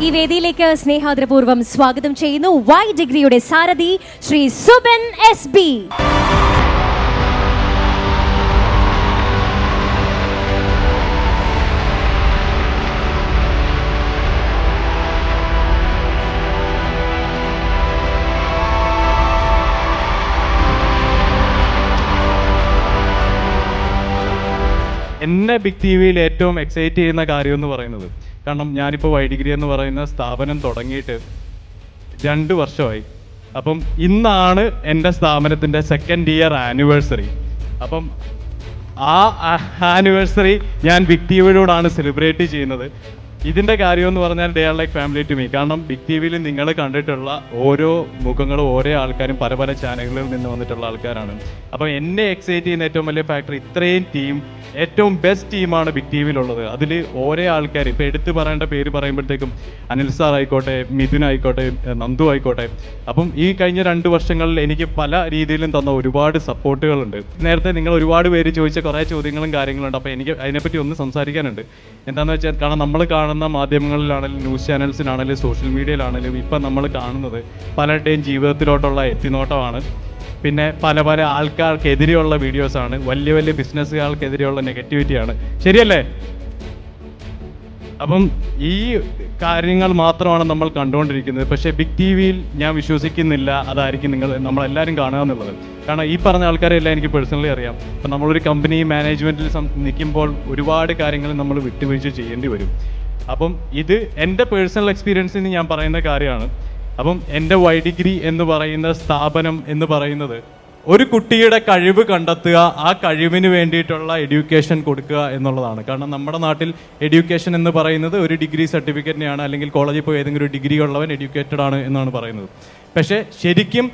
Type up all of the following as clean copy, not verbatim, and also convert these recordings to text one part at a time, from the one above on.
ഈ വേദിയിലേക്ക് സ്നേഹാദരപൂർവ്വം സ്വാഗതം ചെയ്യുന്നു വൈ ഡിഗ്രിയുടെ സാരഥി ശ്രീ സുബിൻ SB. എന്നെ ബിഗ് ടി വിയിൽ ഏറ്റവും എക്സൈറ്റ് ചെയ്യുന്ന കാര്യം എന്ന് പറയുന്നത്, കാരണം ഞാനിപ്പോൾ വൈ ഡിഗ്രി എന്ന് പറയുന്ന സ്ഥാപനം തുടങ്ങിയിട്ട് 2 വർഷമായി. അപ്പം ഇന്നാണ് എൻ്റെ സ്ഥാപനത്തിൻ്റെ 2nd ഇയർ ആനിവേഴ്സറി. അപ്പം ആ ആനിവേഴ്സറി ഞാൻ ബിഗ് ടി വിയിലൂടെയാണ് സെലിബ്രേറ്റ് ചെയ്യുന്നത്. ഇതിൻ്റെ കാര്യമെന്ന് പറഞ്ഞാൽ they are like family to me. കാരണം ബിഗ് ടി വിയിൽ നിങ്ങൾ കണ്ടിട്ടുള്ള ഓരോ മുഖങ്ങളും ഓരോ ആൾക്കാരും പല പല ചാനലുകളിൽ നിന്ന് വന്നിട്ടുള്ള ആൾക്കാരാണ്. അപ്പോൾ എന്നെ എക്സൈറ്റ് ചെയ്യുന്ന ഏറ്റവും വലിയ ഫാക്ടർ ഇത്രയും ടീം, ഏറ്റവും ബെസ്റ്റ് ടീമാണ് ബിഗ് ടി വിയിലുള്ളത്. അതിൽ ഓരോ ആൾക്കാർ, ഇപ്പോൾ എടുത്തു പറയേണ്ട പേര് പറയുമ്പോഴത്തേക്കും അനിൽ സാർ ആയിക്കോട്ടെ, മിഥുൻ ആയിക്കോട്ടെ, നന്ദു ആയിക്കോട്ടെ. അപ്പം ഈ കഴിഞ്ഞ 2 വർഷങ്ങളിൽ എനിക്ക് പല രീതിയിലും തന്ന ഒരുപാട് സപ്പോർട്ടുകളുണ്ട്. നേരത്തെ നിങ്ങൾ ഒരുപാട് പേര് ചോദിച്ച കുറേ ചോദ്യങ്ങളും കാര്യങ്ങളുണ്ട്. അപ്പോൾ എനിക്ക് അതിനെപ്പറ്റി ഒന്ന് സംസാരിക്കാനുണ്ട്. എന്താണെന്ന് വെച്ചാൽ, കാരണം നമ്മൾ കാണുന്ന മാധ്യമങ്ങളിലാണെങ്കിലും ന്യൂസ് ചാനൽസിലാണെങ്കിലും സോഷ്യൽ മീഡിയയിലാണെങ്കിലും ഇപ്പം നമ്മൾ കാണുന്നത് പലരുടെയും ജീവിതത്തിലോട്ടുള്ള എത്തിനോട്ടമാണ്. പിന്നെ പല പല ആൾക്കാർക്കെതിരെയുള്ള വീഡിയോസാണ്, വലിയ വലിയ ബിസിനസ്സുകാർക്കെതിരെയുള്ള നെഗറ്റിവിറ്റിയാണ്. ശരിയല്ലേ? അപ്പം ഈ കാര്യങ്ങൾ മാത്രമാണ് നമ്മൾ കണ്ടുകൊണ്ടിരിക്കുന്നത്. പക്ഷേ ബിഗ് ടി വിയിൽ ഞാൻ വിശ്വസിക്കുന്നില്ല അതായിരിക്കും നമ്മളെല്ലാവരും കാണുക എന്നുള്ളത്. കാരണം ഈ പറഞ്ഞ ആൾക്കാരെല്ലാം എനിക്ക് പേഴ്സണലി അറിയാം. അപ്പം നമ്മളൊരു കമ്പനി മാനേജ്മെൻറ്റിൽ നിൽക്കുമ്പോൾ ഒരുപാട് കാര്യങ്ങൾ നമ്മൾ വിട്ടുവീഴ്ച ചെയ്യേണ്ടി വരും. അപ്പം ഇത് എൻ്റെ പേഴ്സണൽ എക്സ്പീരിയൻസിൽ നിന്ന് ഞാൻ പറയുന്ന കാര്യമാണ്. അപ്പം എൻ്റെ വൈ ഡിഗ്രി എന്ന് പറയുന്ന സ്ഥാപനം എന്ന് പറയുന്നത് ഒരു കുട്ടിയുടെ കഴിവ് കണ്ടെത്തുക, ആ കഴിവിന് വേണ്ടിയിട്ടുള്ള എഡ്യൂക്കേഷൻ കൊടുക്കുക എന്നുള്ളതാണ്. കാരണം നമ്മുടെ നാട്ടിൽ എഡ്യൂക്കേഷൻ എന്ന് പറയുന്നത് ഒരു ഡിഗ്രി സർട്ടിഫിക്കറ്റിനെയാണ്, അല്ലെങ്കിൽ കോളേജിൽ പോയി ഏതെങ്കിലും ഒരു ഡിഗ്രി ഉള്ളവൻ എഡ്യൂക്കേറ്റഡ് ആണ് എന്നാണ് പറയുന്നത്. പക്ഷേ ശരിക്കും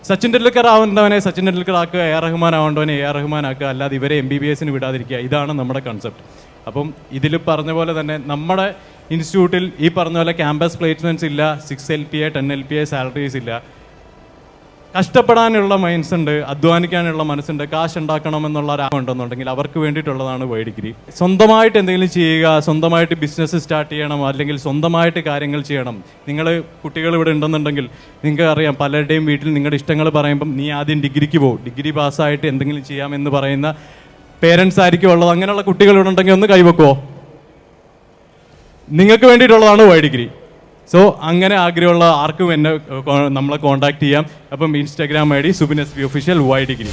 സച്ചിൻ ടെണ്ടുൽക്കർ ആവേണ്ടവനെ സച്ചിൻ ടെണ്ടുൽക്കർ ആക്കുക, AR റഹ്മാൻ ആവേണ്ടവനെ AR റഹ്മാൻ ആക്കുക, അല്ലാതെ ഇവരെ MBBS വിടാതിരിക്കുക. ഇതാണ് നമ്മുടെ കൺസെപ്റ്റ്. അപ്പം ഇതിൽ പറഞ്ഞ പോലെ തന്നെ നമ്മുടെ ഇൻസ്റ്റിറ്റ്യൂട്ടിൽ ഈ പറഞ്ഞ പോലെ ക്യാമ്പസ് പ്ലേസ്മെൻറ്റ്സ് ഇല്ല, 6 LPA 10 LPA സാലറീസ് ഇല്ല. കഷ്ടപ്പെടാനുള്ള മൈൻഡ്സ് ഉണ്ട്, അധ്വാനിക്കാനുള്ള മനസ്സുണ്ട്, കാശ് ഉണ്ടാക്കണമെന്നുള്ള ഒരാളുണ്ടെന്നുണ്ടെങ്കിൽ അവർക്ക് വേണ്ടിയിട്ടുള്ളതാണ് വൈ ഡിഗ്രി. സ്വന്തമായിട്ട് എന്തെങ്കിലും ചെയ്യുക, സ്വന്തമായിട്ട് ബിസിനസ് സ്റ്റാർട്ട് ചെയ്യണം, അല്ലെങ്കിൽ സ്വന്തമായിട്ട് കാര്യങ്ങൾ ചെയ്യണം. നിങ്ങൾ കുട്ടികൾ ഇവിടെ ഉണ്ടെന്നുണ്ടെങ്കിൽ നിങ്ങൾക്ക് അറിയാം, പലരുടെയും വീട്ടിൽ നിങ്ങളുടെ ഇഷ്ടങ്ങൾ പറയുമ്പം നീ ആദ്യം ഡിഗ്രിക്ക് പോകും, ഡിഗ്രി പാസ്സായിട്ട് എന്തെങ്കിലും ചെയ്യാമെന്ന് പറയുന്ന പേരൻസ് ആയിരിക്കും ഉള്ളത്. അങ്ങനെയുള്ള കുട്ടികൾ ഇവിടെ ഉണ്ടെങ്കിൽ ഒന്ന് കൈവെക്കുമോ? നിങ്ങൾക്ക് വേണ്ടിയിട്ടുള്ളതാണ് വൈ ഡിഗ്രി. സോ അങ്ങനെ ആഗ്രഹമുള്ള ആർക്കും നമ്മളെ കോൺടാക്ട് ചെയ്യാം. അപ്പം Instagram ID Subin SB Official Y degree.